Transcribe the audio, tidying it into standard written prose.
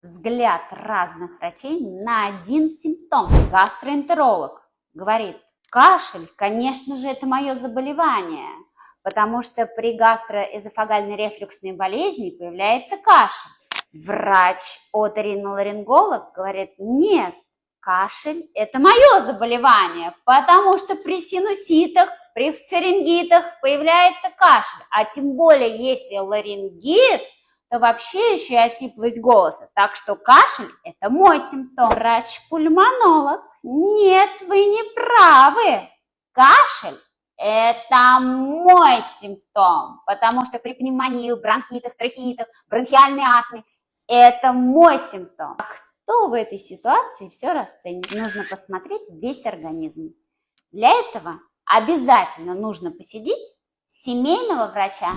взгляд разных врачей на один симптом. Гастроэнтеролог говорит: кашель, конечно же, это мое заболевание, потому что при гастроэзофагальной рефлюксной болезни появляется кашель. Врач-оториноларинголог говорит: нет, кашель – это мое заболевание, потому что при синуситах, при фарингитах появляется кашель, а тем более если ларингит, то вообще еще и осиплость голоса. Так что кашель – это мой симптом. Врач-пульмонолог: нет, вы не правы. Кашель – это мой симптом, потому что при пневмонии, бронхитах, трахеитах, бронхиальной астме – это мой симптом. Кто в этой ситуации все расценит? Нужно посмотреть весь организм. Для этого обязательно нужно посетить семейного врача.